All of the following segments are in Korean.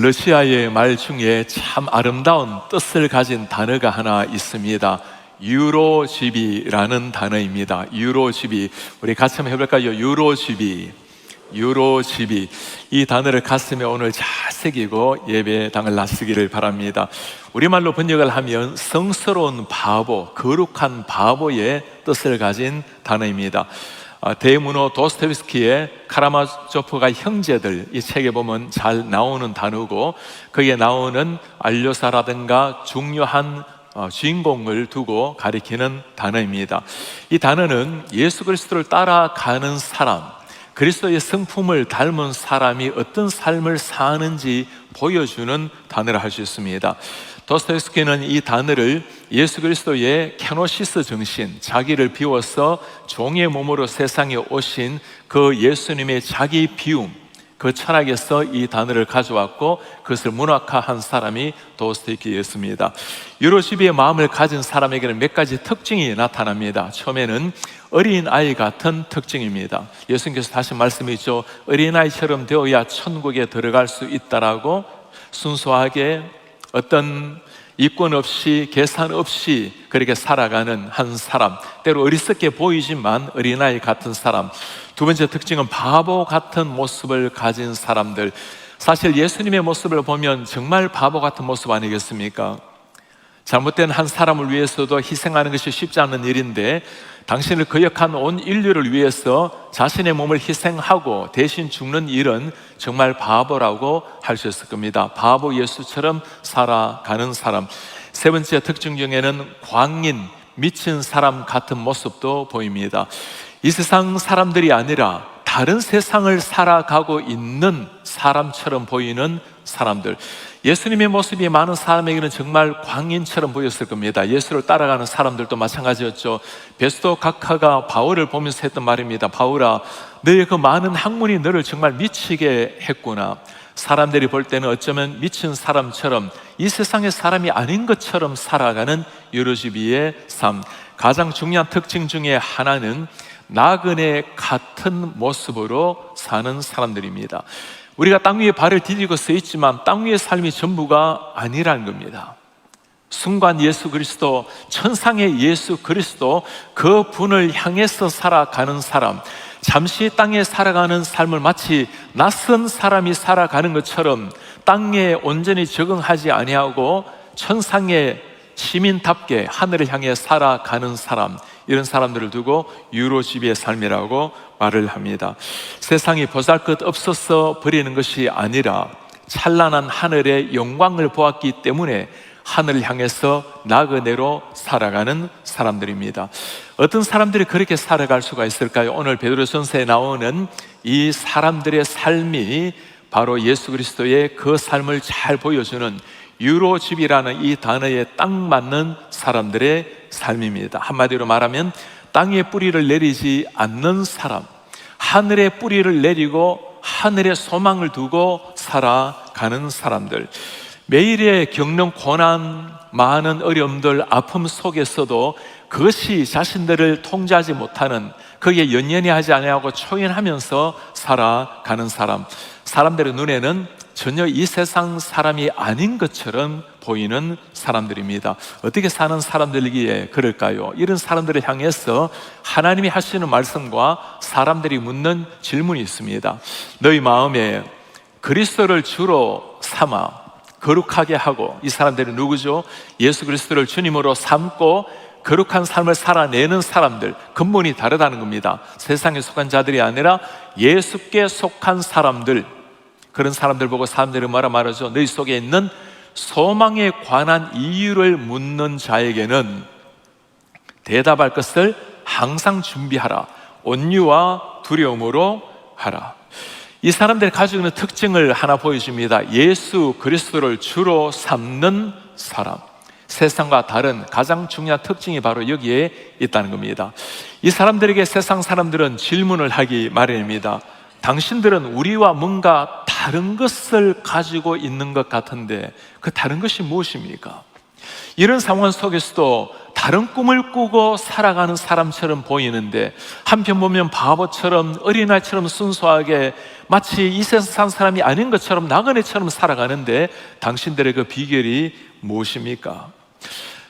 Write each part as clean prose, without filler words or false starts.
러시아의 말 중에 참 아름다운 뜻을 가진 단어가 하나 있습니다. 유로집이라는 단어입니다. 유로집이. 우리 같이 한번 해볼까요? 유로집이. 유로집이. 이 단어를 가슴에 오늘 잘 새기고 예배당을 나서기를 바랍니다. 우리말로 번역을 하면 성스러운 바보, 거룩한 바보의 뜻을 가진 단어입니다. 대문호 도스토옙스키의 카라마조프가 형제들, 이 책에 보면 잘 나오는 단어고, 거기에 나오는 알료사라든가 중요한 주인공을 두고 가리키는 단어입니다. 이 단어는 예수 그리스도를 따라가는 사람, 그리스도의 성품을 닮은 사람이 어떤 삶을 사는지 보여주는 단어를 할 수 있습니다. 도스토옙스키는 이 단어를 예수 그리스도의 케노시스 정신, 자기를 비워서 종의 몸으로 세상에 오신 그 예수님의 자기 비움, 그 철학에서 이 단어를 가져왔고 그것을 문학화한 사람이 도스토옙스키였습니다. 유로집의 마음을 가진 사람에게는 몇 가지 특징이 나타납니다. 처음에는 어린아이 같은 특징입니다. 예수님께서 다시 말씀이죠. 어린아이처럼 되어야 천국에 들어갈 수 있다라고 순수하게 어떤 이권 없이 계산 없이 그렇게 살아가는 한 사람, 때로 어리석게 보이지만 어린아이 같은 사람. 두 번째 특징은 바보 같은 모습을 가진 사람들. 사실 예수님의 모습을 보면 정말 바보 같은 모습 아니겠습니까? 잘못된 한 사람을 위해서도 희생하는 것이 쉽지 않은 일인데, 당신을 거역한 온 인류를 위해서 자신의 몸을 희생하고 대신 죽는 일은 정말 바보라고 할 수 있을 겁니다. 바보 예수처럼 살아가는 사람. 세 번째 특징 중에는 광인, 미친 사람 같은 모습도 보입니다. 이 세상 사람들이 아니라 다른 세상을 살아가고 있는 사람처럼 보이는 사람들. 예수님의 모습이 많은 사람에게는 정말 광인처럼 보였을 겁니다. 예수를 따라가는 사람들도 마찬가지였죠. 베스도 각하가 바울을 보면서 했던 말입니다. 바울아, 너의 그 많은 학문이 너를 정말 미치게 했구나. 사람들이 볼 때는 어쩌면 미친 사람처럼, 이 세상의 사람이 아닌 것처럼 살아가는 유로집이의 삶. 가장 중요한 특징 중에 하나는 나그네 같은 모습으로 사는 사람들입니다. 우리가 땅 위에 발을 디디고 서 있지만 땅 위의 삶이 전부가 아니라는 겁니다. 순간 예수 그리스도, 천상의 예수 그리스도, 그 분을 향해서 살아가는 사람, 잠시 땅에 살아가는 삶을 마치 낯선 사람이 살아가는 것처럼 땅에 온전히 적응하지 아니하고 천상의 시민답게 하늘을 향해 살아가는 사람, 이런 사람들을 두고 유로집의 삶이라고 말을 합니다. 세상이 보잘것없어서 버리는 것이 아니라 찬란한 하늘의 영광을 보았기 때문에 하늘을 향해서 나그네로 살아가는 사람들입니다. 어떤 사람들이 그렇게 살아갈 수가 있을까요? 오늘 베드로전서에 나오는 이 사람들의 삶이 바로 예수 그리스도의 그 삶을 잘 보여주는 유로집이라는 이 단어에 딱 맞는 사람들의 삶입니다. 한마디로 말하면 땅에 뿌리를 내리지 않는 사람, 하늘에 뿌리를 내리고 하늘에 소망을 두고 살아가는 사람들. 매일의 겪는 고난, 많은 어려움들, 아픔 속에서도 그것이 자신들을 통제하지 못하는, 거기에 연연히 하지 아니하고 초연하면서 살아가는 사람. 사람들의 눈에는 전혀 이 세상 사람이 아닌 것처럼 보이는 사람들입니다. 어떻게 사는 사람들이기에 그럴까요? 이런 사람들을 향해서 하나님이 하시는 말씀과 사람들이 묻는 질문이 있습니다. 너희 마음에 그리스도를 주로 삼아 거룩하게 하고, 이 사람들이 누구죠? 예수 그리스도를 주님으로 삼고 거룩한 삶을 살아내는 사람들. 근본이 다르다는 겁니다. 세상에 속한 자들이 아니라 예수께 속한 사람들. 그런 사람들 보고 사람들이 뭐라 말하죠? 너희 속에 있는 소망에 관한 이유를 묻는 자에게는 대답할 것을 항상 준비하라. 온유와 두려움으로 하라. 이 사람들이 가지고 있는 특징을 하나 보여줍니다. 예수 그리스도를 주로 삼는 사람. 세상과 다른 가장 중요한 특징이 바로 여기에 있다는 겁니다. 이 사람들에게 세상 사람들은 질문을 하기 마련입니다. 당신들은 우리와 뭔가 다른 것을 가지고 있는 것 같은데 그 다른 것이 무엇입니까? 이런 상황 속에서도 다른 꿈을 꾸고 살아가는 사람처럼 보이는데, 한편 보면 바보처럼 어린아이처럼 순수하게 마치 이 세상 사람이 아닌 것처럼 나그네처럼 살아가는데, 당신들의 그 비결이 무엇입니까?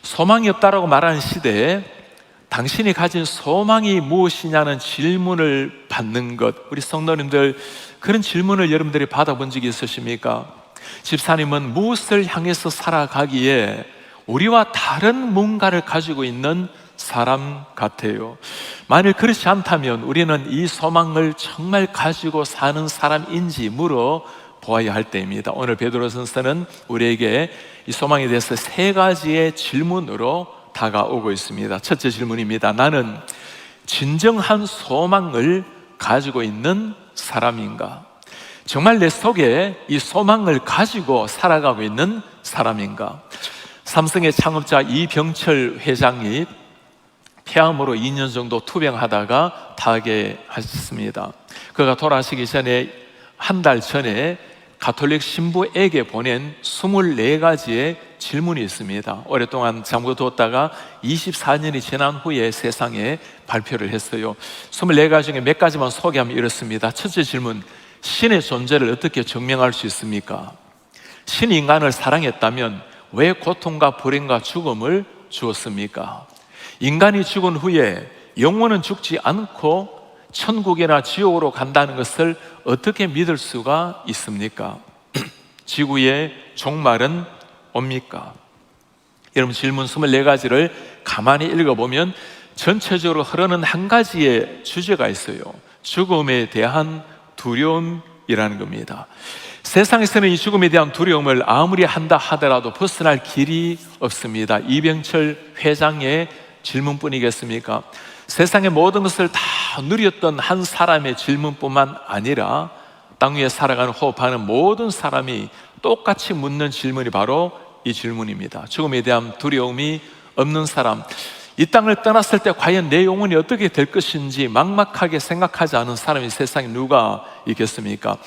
소망이 없다라고 말하는 시대에 당신이 가진 소망이 무엇이냐는 질문을 받는 것, 우리 성도님들 그런 질문을 여러분들이 받아본 적이 있으십니까? 집사님은 무엇을 향해서 살아가기에 우리와 다른 뭔가를 가지고 있는 사람 같아요. 만일 그렇지 않다면 우리는 이 소망을 정말 가지고 사는 사람인지 물어보아야 할 때입니다. 오늘 베드로 선생은 우리에게 이 소망에 대해서 세 가지의 질문으로 다가오고 있습니다. 첫째 질문입니다. 나는 진정한 소망을 가지고 있는 사람인가? 정말 내 속에 이 소망을 가지고 살아가고 있는 사람인가? 삼성의 창업자 이병철 회장이 폐암으로 2년 정도 투병하다가 타계하셨습니다. 그가 돌아가시기 전에 한 달 전에 가톨릭 신부에게 보낸 24가지의 질문이 있습니다. 오랫동안 잠궈두었다가 24년이 지난 후에 세상에 발표를 했어요. 24가지 중에 몇 가지만 소개하면 이렇습니다. 첫째 질문, 신의 존재를 어떻게 증명할 수 있습니까? 신이 인간을 사랑했다면 왜 고통과 불행과 죽음을 주었습니까? 인간이 죽은 후에 영혼은 죽지 않고 천국이나 지옥으로 간다는 것을 어떻게 믿을 수가 있습니까? 지구의 종말은 옵니까? 여러분, 질문 24가지를 가만히 읽어보면 전체적으로 흐르는 한 가지의 주제가 있어요. 죽음에 대한 두려움이라는 겁니다. 세상에서는 이 죽음에 대한 두려움을 아무리 한다 하더라도 벗어날 길이 없습니다. 이병철 회장의 질문뿐이겠습니까? 세상의 모든 것을 다 누렸던 한 사람의 질문뿐만 아니라 땅 위에 살아가는 호흡하는 모든 사람이 똑같이 묻는 질문이 바로 이 질문입니다. 죽음에 대한 두려움이 없는 사람, 이 땅을 떠났을 때 과연 내 영혼이 어떻게 될 것인지 막막하게 생각하지 않은 사람이 세상에 누가 있겠습니까?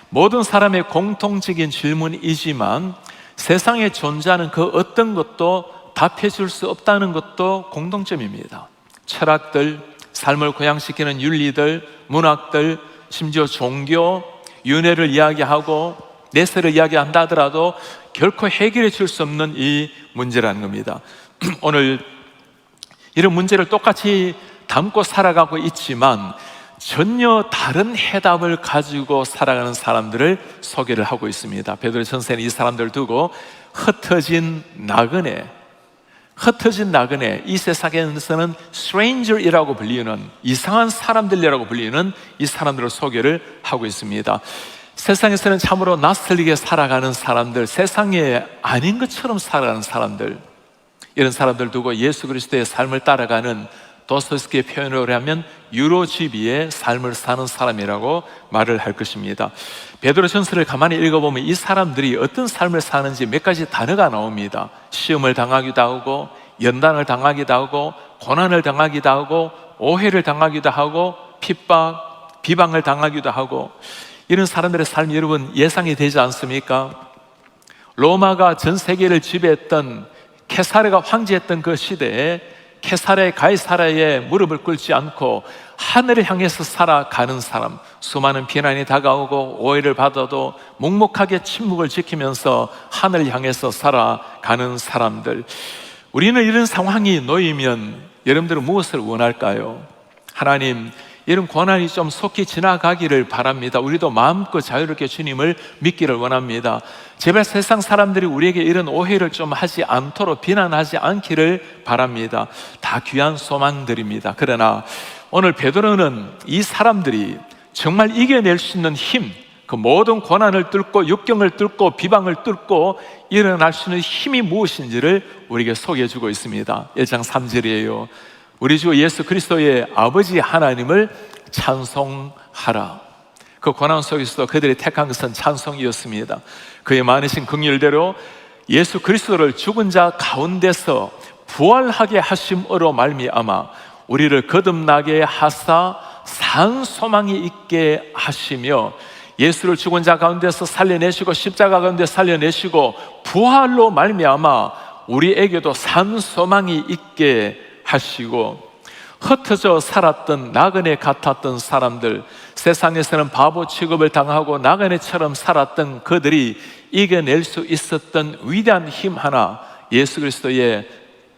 모든 사람의 공통적인 질문이지만 세상에 존재하는 그 어떤 것도 답해 줄 수 없다는 것도 공통점입니다. 철학들, 삶을 고양시키는 윤리들, 문학들, 심지어 종교, 윤회를 이야기하고 내세를 이야기한다 하더라도 결코 해결해 줄 수 없는 이 문제라는 겁니다. 오늘 이런 문제를 똑같이 담고 살아가고 있지만 전혀 다른 해답을 가지고 살아가는 사람들을 소개를 하고 있습니다. 베드로 전서는 이 사람들을 두고 흩어진 나그네, 이 세상에서는 stranger이라고 불리는 이상한 사람들이라고 불리는 이 사람들을 소개를 하고 있습니다. 세상에서는 참으로 낯설게 살아가는 사람들, 세상에 아닌 것처럼 살아가는 사람들, 이런 사람들 두고 예수 그리스도의 삶을 따라가는 도스토옙스키의 표현으로 하면 유로지비의 삶을 사는 사람이라고 말을 할 것입니다. 베드로 전서를 가만히 읽어보면 이 사람들이 어떤 삶을 사는지 몇 가지 단어가 나옵니다. 시험을 당하기도 하고, 연단을 당하기도 하고, 고난을 당하기도 하고, 오해를 당하기도 하고, 핍박, 비방을 당하기도 하고, 이런 사람들의 삶이 여러분 예상이 되지 않습니까? 로마가 전 세계를 지배했던, 케사르가 황제했던 그 시대에 케사르 가이사라의 무릎을 꿇지 않고 하늘을 향해서 살아가는 사람, 수많은 비난이 다가오고 오해를 받아도 묵묵하게 침묵을 지키면서 하늘을 향해서 살아가는 사람들, 우리는 이런 상황이 놓이면 여러분들은 무엇을 원할까요? 하나님, 이런 고난이 좀 속히 지나가기를 바랍니다. 우리도 마음껏 자유롭게 주님을 믿기를 원합니다. 제발 세상 사람들이 우리에게 이런 오해를 좀 하지 않도록 비난하지 않기를 바랍니다. 다 귀한 소망들입니다. 그러나 오늘 베드로는 이 사람들이 정말 이겨낼 수 있는 힘, 그 모든 고난을 뚫고 역경을 뚫고 비방을 뚫고 일어날 수 있는 힘이 무엇인지를 우리에게 소개해 주고 있습니다. 1장 3절이에요. 우리 주 예수 그리스도의 아버지 하나님을 찬송하라. 그 고난 속에서도 그들이 택한 것은 찬송이었습니다. 그의 많으신 긍휼대로 예수 그리스도를 죽은 자 가운데서 부활하게 하심으로 말미암아 우리를 거듭나게 하사 산 소망이 있게 하시며, 예수를 죽은 자 가운데서 살려내시고 십자가 가운데 살려내시고 부활로 말미암아 우리에게도 산 소망이 있게 하시고, 흩어져 살았던 나그네 같았던 사람들, 세상에서는 바보 취급을 당하고 나그네처럼 살았던 그들이 이겨낼 수 있었던 위대한 힘 하나, 예수 그리스도의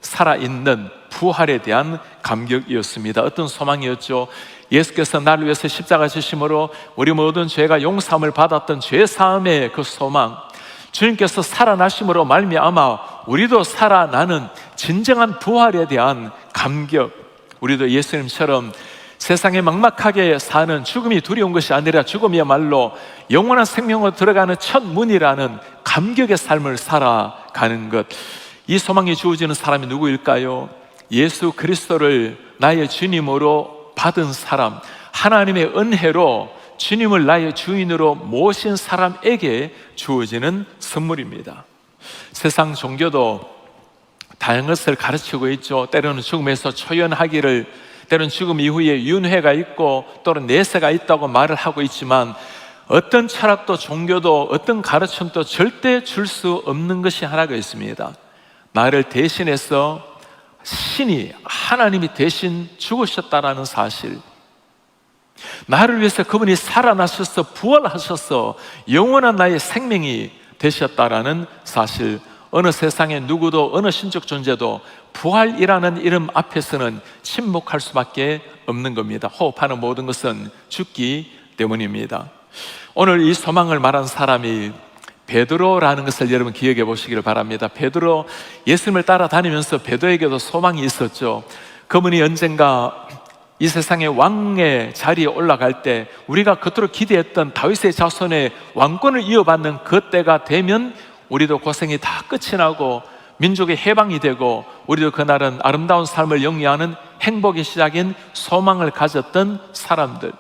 살아있는 부활에 대한 감격이었습니다. 어떤 소망이었죠? 예수께서 나를 위해서 십자가 지심으로 우리 모든 죄가 용서함을 받았던 죄사함의 그 소망, 주님께서 살아나심으로 말미암아 우리도 살아나는 진정한 부활에 대한 감격, 우리도 예수님처럼 세상에 막막하게 사는, 죽음이 두려운 것이 아니라 죽음이야말로 영원한 생명으로 들어가는 첫 문이라는 감격의 삶을 살아가는 것, 이 소망이 주어지는 사람이 누구일까요? 예수 그리스도를 나의 주님으로 받은 사람, 하나님의 은혜로 주님을 나의 주인으로 모신 사람에게 주어지는 선물입니다. 세상 종교도 다양한 것을 가르치고 있죠. 때로는 죽음에서 초연하기를, 때로는 죽음 이후에 윤회가 있고 또는 내세가 있다고 말을 하고 있지만, 어떤 철학도 종교도 어떤 가르침도 절대 줄 수 없는 것이 하나가 있습니다. 나를 대신해서 신이, 하나님이 대신 죽으셨다라는 사실, 나를 위해서 그분이 살아나셔서 부활하셔서 영원한 나의 생명이 되셨다라는 사실, 어느 세상에 누구도, 어느 신적 존재도 부활이라는 이름 앞에서는 침묵할 수밖에 없는 겁니다. 호흡하는 모든 것은 죽기 때문입니다. 오늘 이 소망을 말한 사람이 베드로라는 것을 여러분 기억해 보시기를 바랍니다. 베드로, 예수님을 따라다니면서 베드로에게도 소망이 있었죠. 그분이 언젠가 이 세상의 왕의 자리에 올라갈 때, 우리가 그토록 기대했던 다윗의 자손의 왕권을 이어받는 그 때가 되면 우리도 고생이 다 끝이 나고 민족의 해방이 되고, 우리도 그날은 아름다운 삶을 영위하는 행복의 시작인 소망을 가졌던 사람들,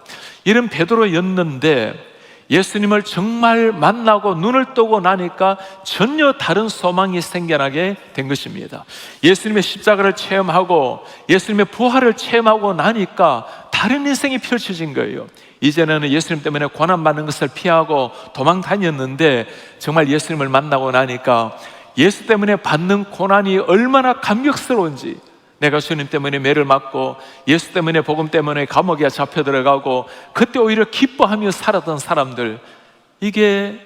이런 베드로였는데, 예수님을 정말 만나고 눈을 뜨고 나니까 전혀 다른 소망이 생겨나게 된 것입니다. 예수님의 십자가를 체험하고 예수님의 부활을 체험하고 나니까 다른 인생이 펼쳐진 거예요. 이전에는 예수님 때문에 고난받는 것을 피하고 도망 다녔는데, 정말 예수님을 만나고 나니까 예수 때문에 받는 고난이 얼마나 감격스러운지, 내가 주님 때문에 매를 맞고 예수 때문에, 복음 때문에 감옥에 잡혀 들어가고 그때 오히려 기뻐하며 살았던 사람들, 이게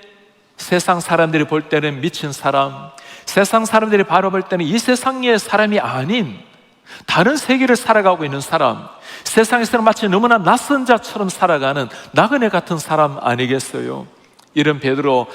세상 사람들이 볼 때는 미친 사람, 세상 사람들이 바라볼 때는 이 세상의 사람이 아닌 다른 세계를 살아가고 있는 사람, 세상에서는 마치 너무나 낯선 자처럼 살아가는 나그네 같은 사람 아니겠어요? 이런 베드로,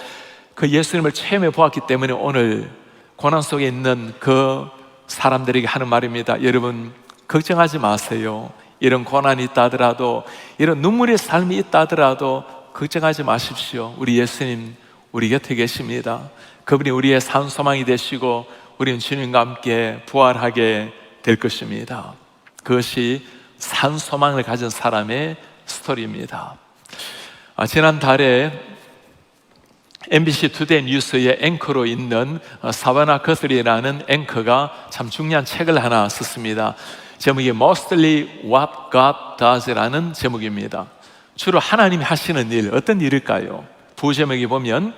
그 예수님을 체험해 보았기 때문에 오늘 고난 속에 있는 그 사람들에게 하는 말입니다. 여러분, 걱정하지 마세요. 이런 고난이 있다 하더라도, 이런 눈물의 삶이 있다 하더라도 걱정하지 마십시오. 우리 예수님 우리 곁에 계십니다. 그분이 우리의 산 소망이 되시고 우리는 주님과 함께 부활하게 될 것입니다. 그것이 산 소망을 가진 사람의 스토리입니다. 지난달에 MBC 투데이 뉴스의 앵커로 있는 사바나 커슬이라는 앵커가 참 중요한 책을 하나 썼습니다. 제목이 Mostly What God Does라는 제목입니다. 주로 하나님이 하시는 일, 어떤 일일까요? 부제목이 보면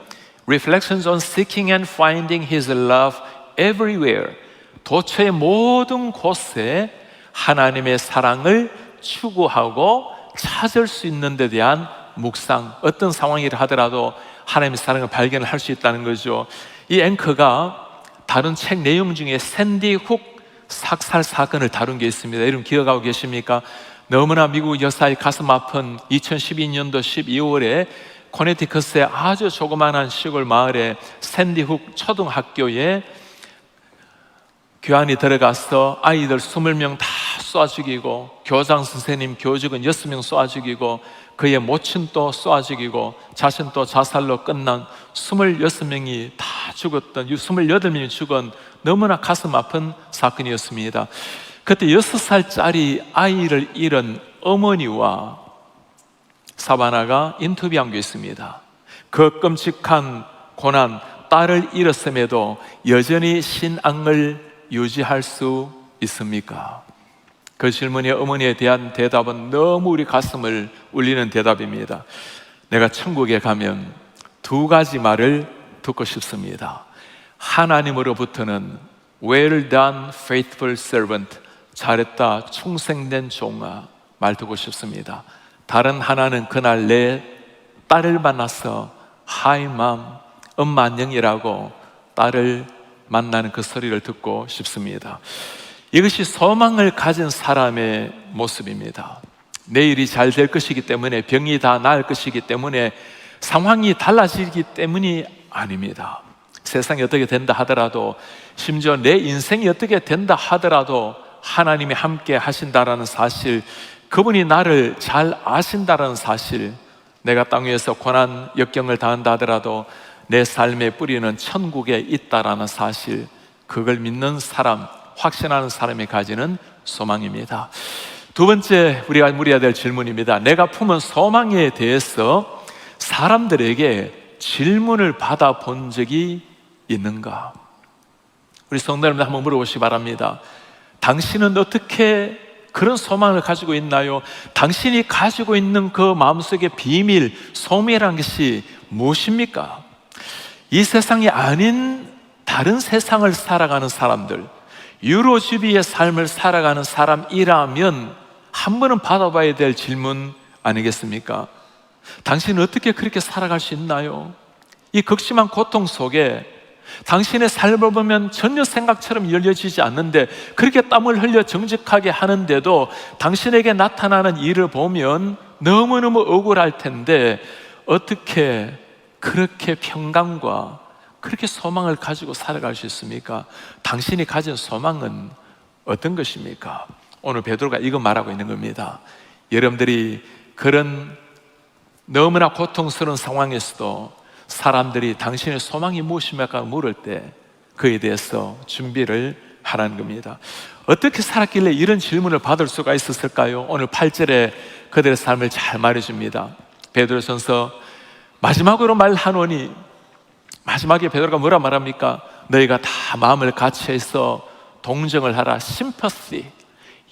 Reflections on Seeking and Finding His Love Everywhere, 도처의 모든 곳에 하나님의 사랑을 추구하고 찾을 수 있는 데 대한 묵상, 어떤 상황이라 하더라도 하나님의 사랑을 발견할 수 있다는 거죠. 이 앵커가 다룬 책 내용 중에 샌디 훅 삭살 사건을 다룬 게 있습니다. 여러분 기억하고 계십니까? 너무나 미국 여사의 가슴 아픈 2012년도 12월에 코네티컷의 아주 조그마한 시골 마을에 샌디 훅 초등학교에 교환이 들어가서 아이들 20명 다 쏘아 죽이고, 교장 선생님, 교직원 6명 쏘아 죽이고, 그의 모친 또 쏘아 죽이고, 자신 또 자살로 끝난 26명이 다 죽었던, 28명이 죽은 너무나 가슴 아픈 사건이었습니다. 그때 6살짜리 아이를 잃은 어머니와 사바나가 인터뷰한 게 있습니다. 그 끔찍한 고난, 딸을 잃었음에도 여전히 신앙을 유지할 수 있습니까? 그 질문에 어머니에 대한 대답은 너무 우리 가슴을 울리는 대답입니다. 내가 천국에 가면 2가지 말을 듣고 싶습니다. 하나님으로부터는 Well done, faithful servant. 잘했다, 충성된 종아. 말 듣고 싶습니다. 다른 하나는 그날 내 딸을 만나서 Hi mom, 엄마 안녕이라고 딸을 만나는 그 소리를 듣고 싶습니다. 이것이 소망을 가진 사람의 모습입니다. 내일이 잘 될 것이기 때문에, 병이 다 나을 것이기 때문에, 상황이 달라지기 때문이 아닙니다. 세상이 어떻게 된다 하더라도, 심지어 내 인생이 어떻게 된다 하더라도 하나님이 함께 하신다라는 사실, 그분이 나를 잘 아신다라는 사실, 내가 땅 위에서 고난 역경을 당한다 하더라도 내 삶의 뿌리는 천국에 있다라는 사실, 그걸 믿는 사람, 확신하는 사람이 가지는 소망입니다. 두 번째 우리가 물어야 될 질문입니다. 내가 품은 소망에 대해서 사람들에게 질문을 받아본 적이 있는가? 우리 성도 여러분들 한번 물어보시기 바랍니다. 당신은 어떻게 그런 소망을 가지고 있나요? 당신이 가지고 있는 그 마음속의 비밀, 소명이라는 것이 무엇입니까? 이 세상이 아닌 다른 세상을 살아가는 사람들, 유로주비의 삶을 살아가는 사람이라면 한 번은 받아봐야 될 질문 아니겠습니까? 당신은 어떻게 그렇게 살아갈 수 있나요? 이 극심한 고통 속에 당신의 삶을 보면 전혀 생각처럼 열려지지 않는데, 그렇게 땀을 흘려 정직하게 하는데도 당신에게 나타나는 일을 보면 너무너무 억울할 텐데, 어떻게 그렇게 평강과 그렇게 소망을 가지고 살아갈 수 있습니까? 당신이 가진 소망은 어떤 것입니까? 오늘 베드로가 이거 말하고 있는 겁니다. 여러분들이 그런 너무나 고통스러운 상황에서도 사람들이 당신의 소망이 무엇입니까? 물을 때 그에 대해서 준비를 하라는 겁니다. 어떻게 살았길래 이런 질문을 받을 수가 있었을까요? 오늘 8절에 그들의 삶을 잘 말해줍니다. 베드로전서 마지막으로 말하노니, 마지막에 베드로가 뭐라 말합니까? 너희가 다 마음을 같이해서 동정을 하라. Sympathy,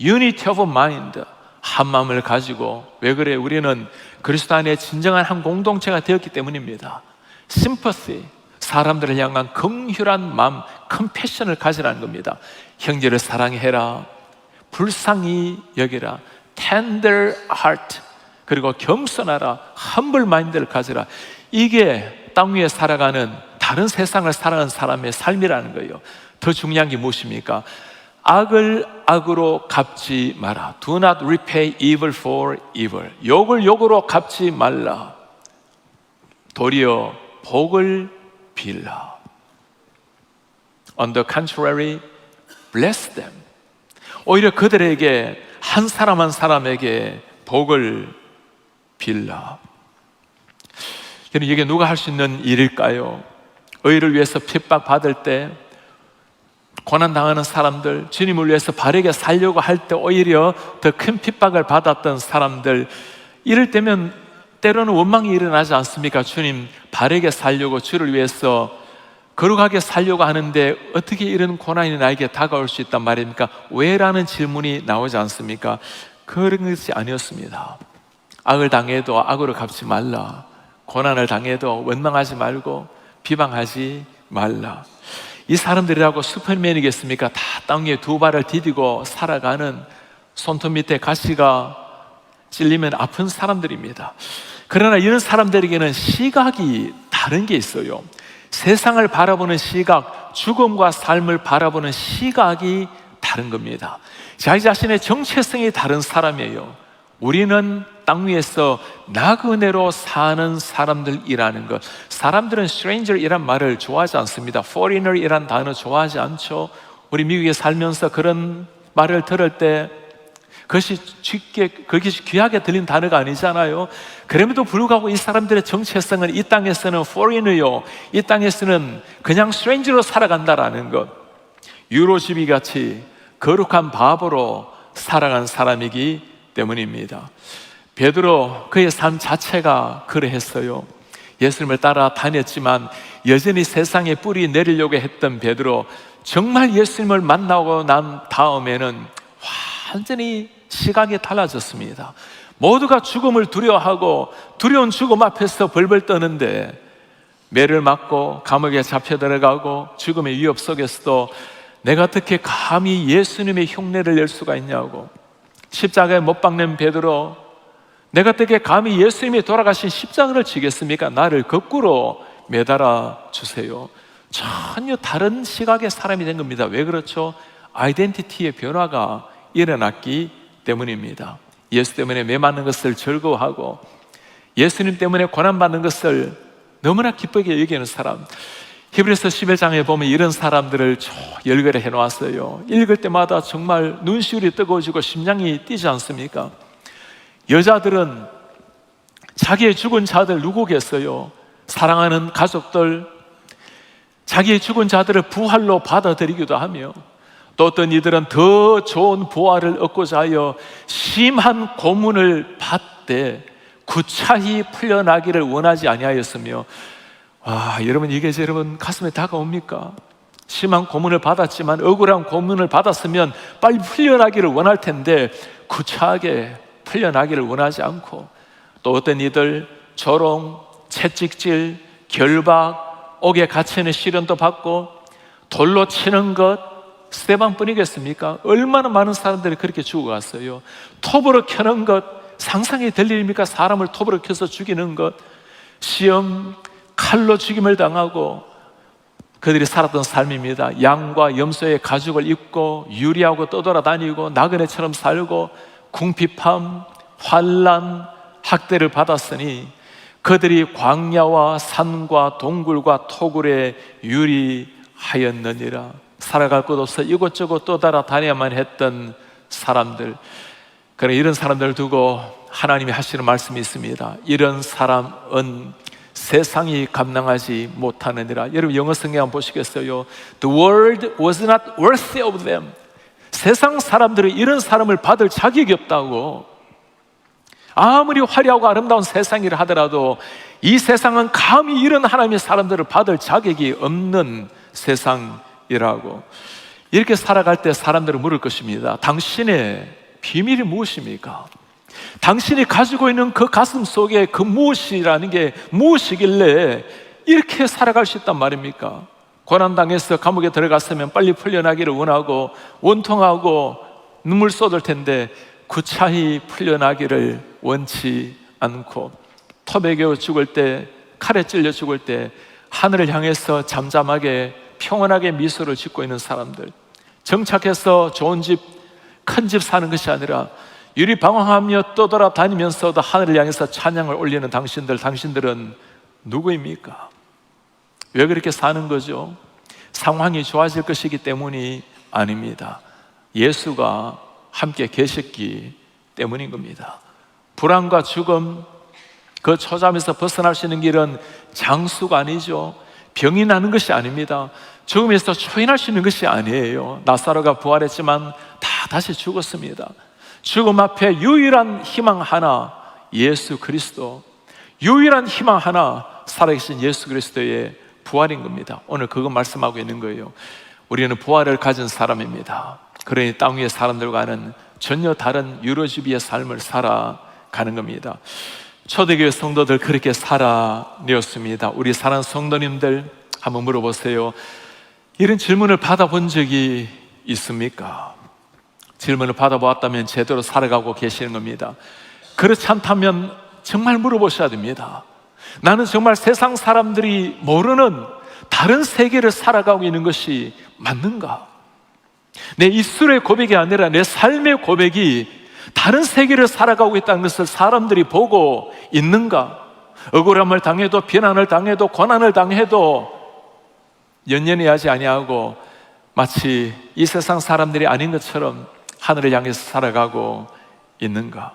unity of mind, 한 마음을 가지고. 왜 그래? 우리는 그리스도 안에 진정한 한 공동체가 되었기 때문입니다. Sympathy, 사람들을 향한 긍휼한 마음, 컴패션을 가지라는 겁니다. 형제를 사랑해라, 불쌍히 여기라, tender heart, 그리고 겸손하라, humble mind를 가지라. 이게 땅 위에 살아가는, 다른 세상을 살아가는 사람의 삶이라는 거예요. 더 중요한 게 무엇입니까? 악을 악으로 갚지 마라. Do not repay evil for evil. 욕을 욕으로 갚지 말라. 도리어 복을 빌라. On the contrary, bless them. 오히려 그들에게, 한 사람 한 사람에게 복을 빌라. 이게 누가 할 수 있는 일일까요? 의를 위해서 핍박받을 때, 고난당하는 사람들, 주님을 위해서 바르게 살려고 할 때 오히려 더 큰 핍박을 받았던 사람들, 이럴 때면 때로는 원망이 일어나지 않습니까? 주님, 바르게 살려고, 주를 위해서 거룩하게 살려고 하는데 어떻게 이런 고난이 나에게 다가올 수 있단 말입니까? 왜? 라는 질문이 나오지 않습니까? 그런 것이 아니었습니다. 악을 당해도 악으로 갚지 말라. 고난을 당해도 원망하지 말고 비방하지 말라. 이 사람들이라고 슈퍼맨이겠습니까? 다 땅 위에 두 발을 디디고 살아가는, 손톱 밑에 가시가 찔리면 아픈 사람들입니다. 그러나 이런 사람들에게는 시각이 다른 게 있어요. 세상을 바라보는 시각, 죽음과 삶을 바라보는 시각이 다른 겁니다. 자기 자신의 정체성이 다른 사람이에요. 우리는 땅 위에서 나그네로 사는 사람들이라는 것. 사람들은 stranger이란 말을 좋아하지 않습니다. foreigner이란 단어 좋아하지 않죠. 우리 미국에 살면서 그런 말을 들을 때 그것이 귀하게 들린 단어가 아니잖아요. 그럼에도 불구하고 이 사람들의 정체성은 이 땅에서는 foreigner요, 이 땅에서는 그냥 stranger로 살아간다라는 것. 유로주비 같이 거룩한 바보로 살아간 사람이기 때문입니다. 베드로, 그의 삶 자체가 그러했어요. 예수님을 따라 다녔지만 여전히 세상에 뿌리 내리려고 했던 베드로, 정말 예수님을 만나고 난 다음에는 완전히 시각이 달라졌습니다. 모두가 죽음을 두려워하고 두려운 죽음 앞에서 벌벌 떠는데, 매를 맞고 감옥에 잡혀 들어가고 죽음의 위협 속에서도 내가 어떻게 감히 예수님의 흉내를 낼 수가 있냐고. 십자가에 못 박는 베드로, 내가 어떻게 감히 예수님이 돌아가신 십자가를 지겠습니까? 나를 거꾸로 매달아 주세요. 전혀 다른 시각의 사람이 된 겁니다. 왜 그렇죠? 아이덴티티의 변화가 일어났기 때문입니다. 예수 때문에 매 맞는 것을 즐거워하고 예수님 때문에 고난받는 것을 너무나 기쁘게 여기는 사람. 히브리서 11장에 보면 이런 사람들을 열거를 해놓았어요. 읽을 때마다 정말 눈시울이 뜨거워지고 심장이 뛰지 않습니까? 여자들은 자기의 죽은 자들 누구겠어요? 사랑하는 가족들, 자기의 죽은 자들을 부활로 받아들이기도 하며, 또 어떤 이들은 더 좋은 부활을 얻고자 하여 심한 고문을 받되 구차히 풀려나기를 원하지 아니하였으며. 와, 여러분, 이게 여러분 가슴에 다가옵니까? 심한 고문을 받았지만, 억울한 고문을 받았으면 빨리 풀려나기를 원할 텐데 구차하게 풀려나기를 원하지 않고, 또 어떤 이들 조롱, 채찍질, 결박, 옥에 갇히는 시련도 받고, 돌로 치는 것 스테반뿐이겠습니까? 얼마나 많은 사람들이 그렇게 죽어갔어요. 톱으로 켜는 것 상상이 될 일입니까? 사람을 톱으로 켜서 죽이는 것. 시험, 칼로 죽임을 당하고 그들이 살았던 삶입니다. 양과 염소의 가죽을 입고 유리하고 떠돌아다니고 나그네처럼 살고 궁핍함, 환난, 학대를 받았으니 그들이 광야와 산과 동굴과 토굴에 유리하였느니라. 살아갈 곳 없어 이곳저곳 떠돌아다녀야만 했던 사람들. 그래, 이런 사람들을 두고 하나님이 하시는 말씀이 있습니다. 이런 사람은 세상이 감당하지 못하느니라. 여러분, 영어 성경 한번 보시겠어요? The world was not worthy of them. 세상 사람들은 이런 사람을 받을 자격이 없다고. 아무리 화려하고 아름다운 세상이라 하더라도 이 세상은 감히 이런 하나님의 사람들을 받을 자격이 없는 세상이라고. 이렇게 살아갈 때 사람들은 물을 것입니다. 당신의 비밀이 무엇입니까? 당신이 가지고 있는 그 가슴 속에 그 무엇이라는 게 무엇이길래 이렇게 살아갈 수 있단 말입니까? 고난당해서 감옥에 들어갔으면 빨리 풀려나기를 원하고 원통하고 눈물 쏟을 텐데 구차히 풀려나기를 원치 않고, 톱에 겨워 죽을 때, 칼에 찔려 죽을 때 하늘을 향해서 잠잠하게 평온하게 미소를 짓고 있는 사람들, 정착해서 좋은 집, 큰 집 사는 것이 아니라 유리방황하며 떠돌아다니면서도 하늘을 향해서 찬양을 올리는 당신들은 누구입니까? 왜 그렇게 사는 거죠? 상황이 좋아질 것이기 때문이 아닙니다. 예수가 함께 계셨기 때문인 겁니다. 불안과 죽음, 그 초잠에서 벗어날 수 있는 길은 장수가 아니죠. 병이 나는 것이 아닙니다. 죽음에서 초인할 수 있는 것이 아니에요. 나사로가 부활했지만 다 다시 죽었습니다. 죽음 앞에 유일한 희망 하나, 예수 그리스도. 유일한 희망 하나, 살아계신 예수 그리스도의 부활인 겁니다. 오늘 그거 말씀하고 있는 거예요. 우리는 부활을 가진 사람입니다. 그러니 땅 위의 사람들과는 전혀 다른 유로주비의 삶을 살아가는 겁니다. 초대교회 성도들 그렇게 살아내었습니다. 우리 사랑하는 성도님들 한번 물어보세요. 이런 질문을 받아본 적이 있습니까? 질문을 받아보았다면 제대로 살아가고 계시는 겁니다. 그렇지 않다면 정말 물어보셔야 됩니다. 나는 정말 세상 사람들이 모르는 다른 세계를 살아가고 있는 것이 맞는가? 내 입술의 고백이 아니라 내 삶의 고백이 다른 세계를 살아가고 있다는 것을 사람들이 보고 있는가? 억울함을 당해도, 비난을 당해도, 고난을 당해도 연연히 하지 아니하고 마치 이 세상 사람들이 아닌 것처럼 하늘을 향해서 살아가고 있는가?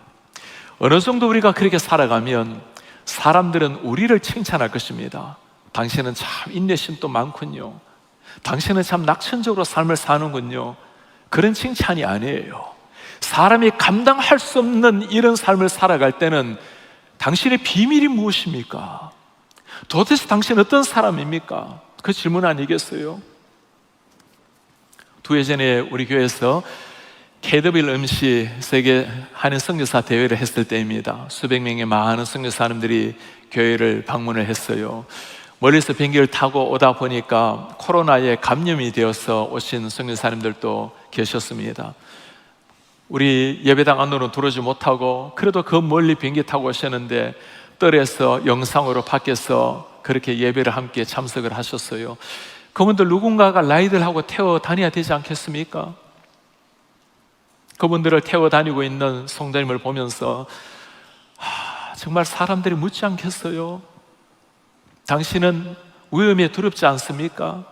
어느 정도 우리가 그렇게 살아가면 사람들은 우리를 칭찬할 것입니다. 당신은 참 인내심도 많군요. 당신은 참 낙천적으로 삶을 사는군요. 그런 칭찬이 아니에요. 사람이 감당할 수 없는 이런 삶을 살아갈 때는 당신의 비밀이 무엇입니까? 도대체 당신 어떤 사람입니까? 그 질문 아니겠어요? 2해 전에 우리 교회에서 KWMC 세계 한인 선교사 대회를 했을 때입니다. 수백 명의 많은 선교사님들이 교회를 방문을 했어요. 멀리서 비행기를 타고 오다 보니까 코로나에 감염이 되어서 오신 선교사님들도 계셨습니다. 우리 예배당 안으로 들어오지 못하고 그래도 그 멀리 비행기 타고 오셨는데 뜰에서 영상으로 밖에서 그렇게 예배를 함께 참석을 하셨어요. 그분들 누군가가 라이드하고 태워 다녀야 되지 않겠습니까? 그분들을 태워 다니고 있는 성도님을 보면서 정말 사람들이 묻지 않겠어요? 당신은 위험에 두렵지 않습니까?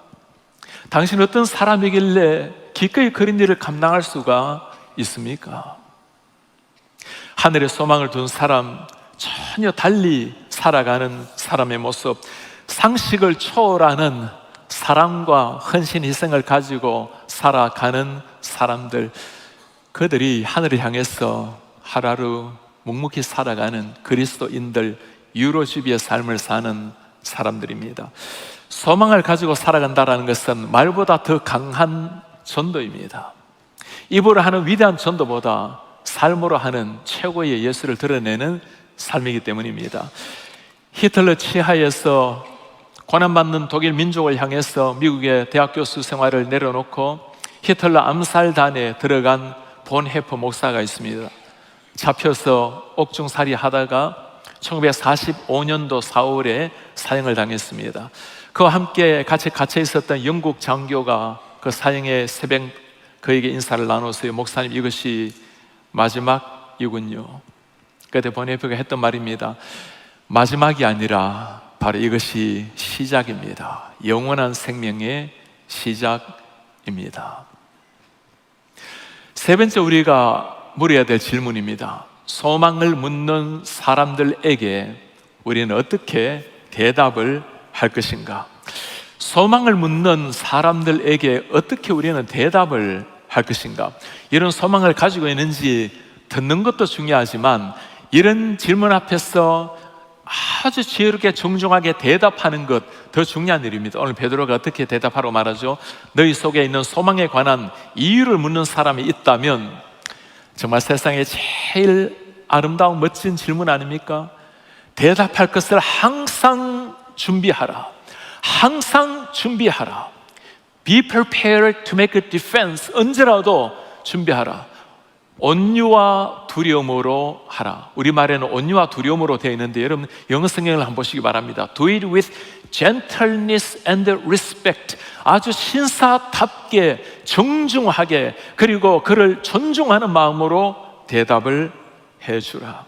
당신은 어떤 사람이길래 기꺼이 그런 일을 감당할 수가 있습니까? 하늘에 소망을 둔 사람, 전혀 달리 살아가는 사람의 모습, 상식을 초월하는 사랑과 헌신, 희생을 가지고 살아가는 사람들, 그들이 하늘을 향해서 하루하루 묵묵히 살아가는 그리스도인들, 유로주비의 삶을 사는 사람들입니다. 소망을 가지고 살아간다는 것은 말보다 더 강한 전도입니다. 입으로 하는 위대한 전도보다 삶으로 하는 최고의 예수를 드러내는 삶이기 때문입니다. 히틀러 치하에서 고난받는 독일 민족을 향해서 미국의 대학 교수 생활을 내려놓고 히틀러 암살단에 들어간 본헤퍼 목사가 있습니다. 잡혀서 옥중살이 하다가 1945년도 4월에 사형을 당했습니다. 그와 함께 같이 갇혀 있었던 영국 장교가 그 사형의 새벽 그에게 인사를 나눴어요. 목사님, 이것이 마지막이군요. 그때 본헤퍼가 했던 말입니다. 마지막이 아니라 바로 이것이 시작입니다. 영원한 생명의 시작입니다. 세 번째 우리가 물어야 될 질문입니다. 소망을 묻는 사람들에게 우리는 어떻게 대답을 할 것인가? 소망을 묻는 사람들에게 어떻게 우리는 대답을 할 것인가? 이런 소망을 가지고 있는지 듣는 것도 중요하지만 이런 질문 앞에서 아주 지혜롭게 정중하게 대답하는 것 더 중요한 일입니다. 오늘 베드로가 어떻게 대답하라고 말하죠? 너희 속에 있는 소망에 관한 이유를 묻는 사람이 있다면 정말 세상에 제일 아름다운 멋진 질문 아닙니까? 대답할 것을 항상 준비하라. 항상 준비하라. Be prepared to make a defense. 언제라도 준비하라. 온유와 두려움으로 하라. 우리말에는 온유와 두려움으로 되어 있는데 여러분 영어 성경을 한번 보시기 바랍니다. Do it with gentleness and respect. 아주 신사답게 정중하게 그리고 그를 존중하는 마음으로 대답을 해주라.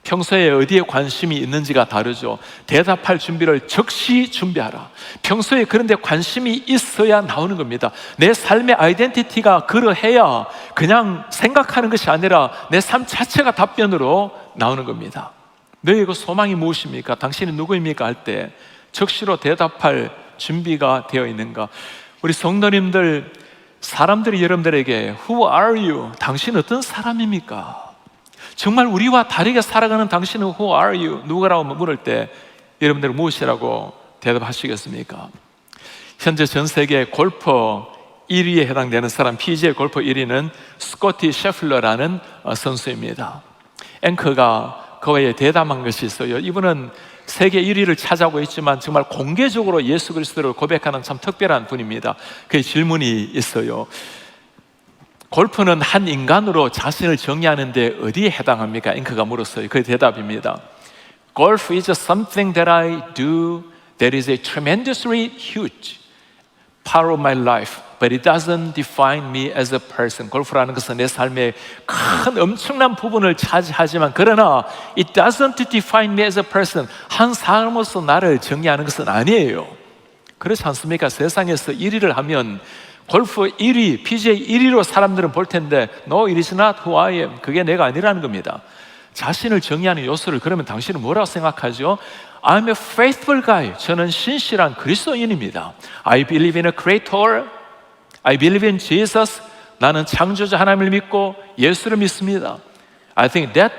평소에 어디에 관심이 있는지가 다르죠. 대답할 준비를 즉시 준비하라. 평소에 그런 데 관심이 있어야 나오는 겁니다. 내 삶의 아이덴티티가 그러해야 그냥 생각하는 것이 아니라 내 삶 자체가 답변으로 나오는 겁니다. 너희 그 소망이 무엇입니까? 당신이 누구입니까? 할 때 즉시로 대답할 준비가 되어 있는가? 우리 성도님들, 사람들이 여러분들에게 Who are you? 당신 어떤 사람입니까? 정말 우리와 다르게 살아가는 당신은 Who are you? 누구라고 물을 때 여러분들은 무엇이라고 대답하시겠습니까? 현재 전 세계 골퍼 1위에 해당되는 사람, PGA 골퍼 1위는 스코티 셰플러라는 선수입니다. 앵커가 그와에 대담한 것이 있어요. 이분은 세계 1위를 차지하고 있지만 정말 공개적으로 예수 그리스도를 고백하는 참 특별한 분입니다. 그의 질문이 있어요. 골프는 한 인간으로 자신을 정의하는데 어디에 해당합니까? 앵커가 물었어요. 그의 대답입니다. Golf is something that I do that is a tremendously huge part of my life, but it doesn't define me as a person. 골프라는 것은 내 삶의 큰 엄청난 부분을 차지하지만 그러나 it doesn't define me as a person. 한 사람으로서 나를 정의하는 것은 아니에요. 그렇지 않습니까? 세상에서 1위를 하면 골프 1위, PGA 1위로 사람들은 볼 텐데 No, it is not who I am. 그게 내가 아니라는 겁니다. 자신을 정의하는 요소를 그러면 당신은 뭐라고 생각하죠? I'm a faithful guy. 저는 신실한 그리스도인입니다. I believe in a creator. I believe in Jesus. 나는 창조자 하나님을 믿고 예수를 믿습니다. I think that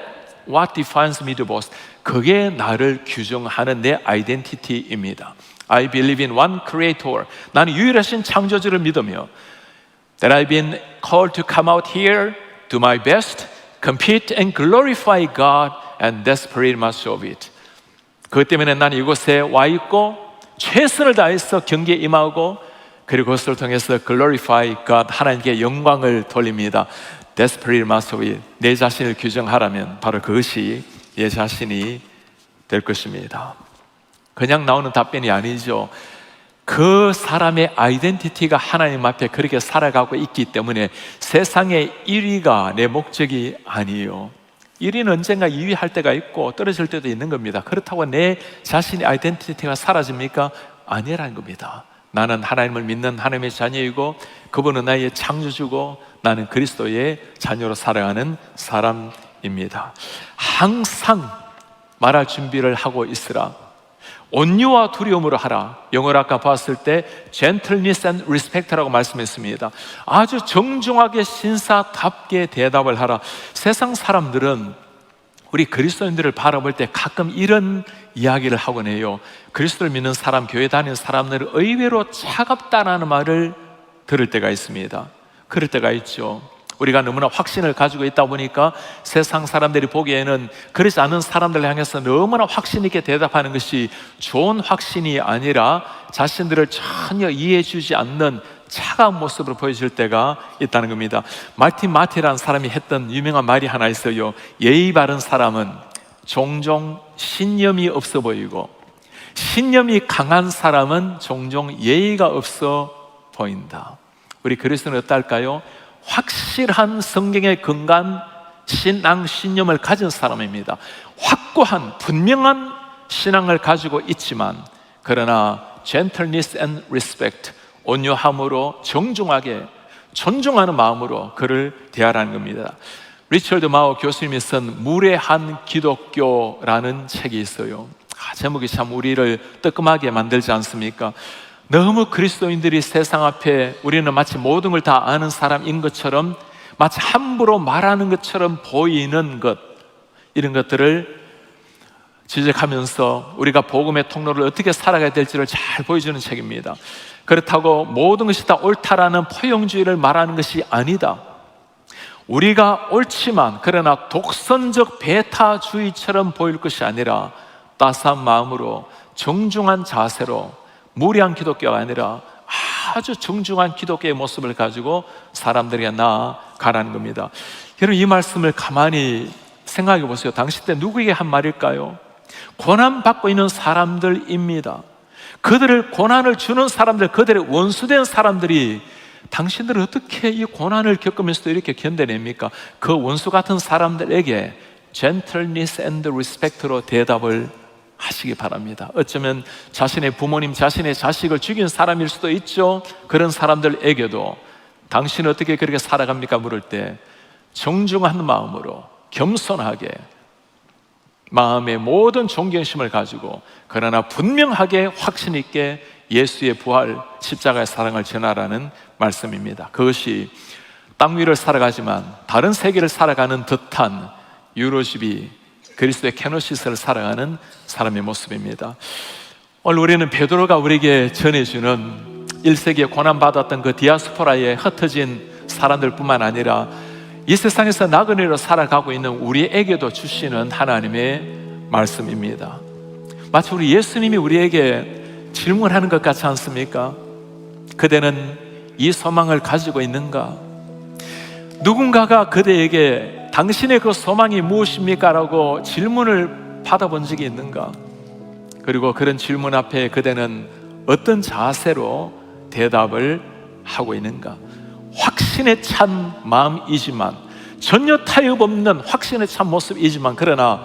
what defines me the most. 그게 나를 규정하는 내 아이덴티티입니다. I believe in one creator. 나는 유일하신 창조주를 믿으며 that I've been called to come out here, do my best, compete and glorify God, and that's pretty much of it. 그것 때문에 나는 이곳에 와 있고 최선을 다해서 경기에 임하고, 그리고 그것을 통해서 glorify God, 하나님께 영광을 돌립니다. Desperate mastery, 내 자신을 규정하라면 바로 그것이 내 자신이 될 것입니다. 그냥 나오는 답변이 아니죠. 그 사람의 아이덴티티가 하나님 앞에 그렇게 살아가고 있기 때문에 세상의 1위가 내 목적이 아니에요. 1위는 언젠가 2위 할 때가 있고 떨어질 때도 있는 겁니다. 그렇다고 내 자신의 아이덴티티가 사라집니까? 아니라는 겁니다. 나는 하나님을 믿는 하나님의 자녀이고 그분은 나의 창조주고 나는 그리스도의 자녀로 살아가는 사람입니다. 항상 말할 준비를 하고 있으라. 온유와 두려움으로 하라. 영어로 아까 봤을 때 gentleness and respect라고 말씀했습니다. 아주 정중하게 신사답게 대답을 하라. 세상 사람들은 우리 그리스도인들을 바라볼 때 가끔 이런 이야기를 하곤 해요. 그리스도를 믿는 사람, 교회 다니는 사람들은 의외로 차갑다라는 말을 들을 때가 있습니다. 그럴 때가 있죠. 우리가 너무나 확신을 가지고 있다 보니까 세상 사람들이 보기에는 그렇지 않은 사람들을 향해서 너무나 확신 있게 대답하는 것이 좋은 확신이 아니라 자신들을 전혀 이해해 주지 않는 차가운 모습으로 보여질 때가 있다는 겁니다. 말틴 마티라는 사람이 했던 유명한 말이 하나 있어요. 예의 바른 사람은 종종 신념이 없어 보이고 신념이 강한 사람은 종종 예의가 없어 보인다. 우리 그리스도는 어떨까요? 확실한 성경의 근간 신앙 신념을 가진 사람입니다. 확고한 분명한 신앙을 가지고 있지만 그러나 gentleness and respect, 온유함으로 정중하게 존중하는 마음으로 그를 대하라는 겁니다. 리처드 마우 교수님이 쓴 무례한 기독교라는 책이 있어요. 제목이 참 우리를 뜨끔하게 만들지 않습니까? 너무 그리스도인들이 세상 앞에 우리는 마치 모든 걸 다 아는 사람인 것처럼 마치 함부로 말하는 것처럼 보이는 것, 이런 것들을 지적하면서 우리가 복음의 통로를 어떻게 살아가야 될지를 잘 보여주는 책입니다. 그렇다고 모든 것이 다 옳다라는 포용주의를 말하는 것이 아니다. 우리가 옳지만 그러나 독선적 배타주의처럼 보일 것이 아니라 따스한 마음으로 정중한 자세로, 무례한 기독교가 아니라 아주 정중한 기독교의 모습을 가지고 사람들에게 나아가라는 겁니다. 여러분, 이 말씀을 가만히 생각해 보세요. 당시 때 누구에게 한 말일까요? 고난받고 있는 사람들입니다. 그들을 고난을 주는 사람들, 그들의 원수된 사람들이 당신들은 어떻게 이 고난을 겪으면서도 이렇게 견뎌냅니까? 그 원수 같은 사람들에게 gentleness and respect로 대답을 하시기 바랍니다. 어쩌면 자신의 부모님, 자신의 자식을 죽인 사람일 수도 있죠. 그런 사람들에게도 당신은 어떻게 그렇게 살아갑니까? 물을 때 정중한 마음으로 겸손하게 마음의 모든 존경심을 가지고 그러나 분명하게 확신 있게 예수의 부활, 십자가의 사랑을 전하라는 말씀입니다. 그것이 땅 위를 살아가지만 다른 세계를 살아가는 듯한 유로십이 그리스도의 케노시스를 살아가는 사람의 모습입니다. 오늘 우리는 베드로가 우리에게 전해주는 1세기에 고난받았던 그 디아스포라에 흩어진 사람들뿐만 아니라 이 세상에서 나그네로 살아가고 있는 우리에게도 주시는 하나님의 말씀입니다. 마치 우리 예수님이 우리에게 질문하는 것 같지 않습니까? 그대는 이 소망을 가지고 있는가? 누군가가 그대에게 당신의 그 소망이 무엇입니까? 라고 질문을 받아본 적이 있는가? 그리고 그런 질문 앞에 그대는 어떤 자세로 대답을 하고 있는가? 확신에 찬 마음이지만, 전혀 타협 없는 확신에 찬 모습이지만, 그러나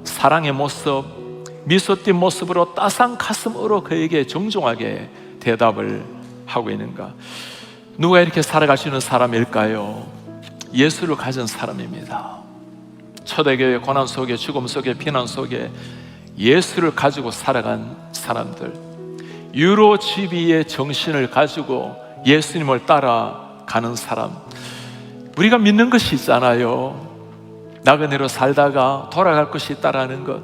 사랑의 모습, 미소 띈 모습으로 따스한 가슴으로 그에게 정중하게 대답을 하고 있는가? 누가 이렇게 살아갈 수 있는 사람일까요? 예수를 가진 사람입니다. 초대교회 고난 속에, 죽음 속에, 비난 속에 예수를 가지고 살아간 사람들, 유로지비의 정신을 가지고 예수님을 따라가는 사람. 우리가 믿는 것이 있잖아요. 나그네로 살다가 돌아갈 것이 있다라는 것.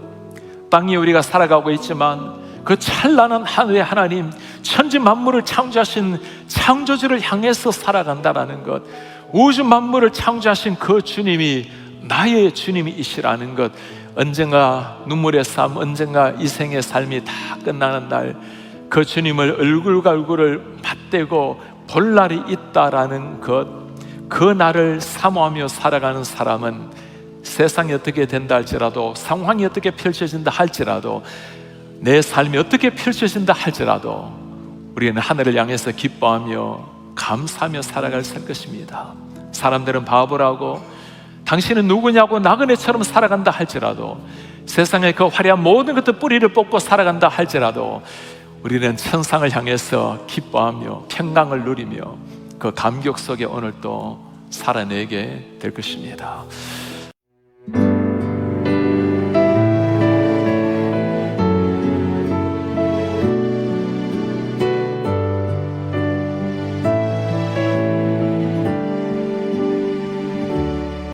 땅에 우리가 살아가고 있지만 그 찬란한 하늘의 하나님, 천지 만물을 창조하신 창조주를 향해서 살아간다라는 것, 우주 만물을 창조하신 그 주님이 나의 주님이시라는 것, 언젠가 눈물의 삶, 언젠가 이 생의 삶이 다 끝나는 날, 그 주님을 얼굴과 얼굴을 맞대고 볼 날이 있다라는 것, 그 날을 사모하며 살아가는 사람은 세상이 어떻게 된다 할지라도, 상황이 어떻게 펼쳐진다 할지라도, 내 삶이 어떻게 펼쳐진다 할지라도 우리는 하늘을 향해서 기뻐하며 감사하며 살아갈 것입니다. 사람들은 바보라고, 당신은 누구냐고 나그네처럼 살아간다 할지라도, 세상의 그 화려한 모든 것들 뿌리를 뽑고 살아간다 할지라도 우리는 천상을 향해서 기뻐하며 평강을 누리며 그 감격 속에 오늘 또 살아내게 될 것입니다.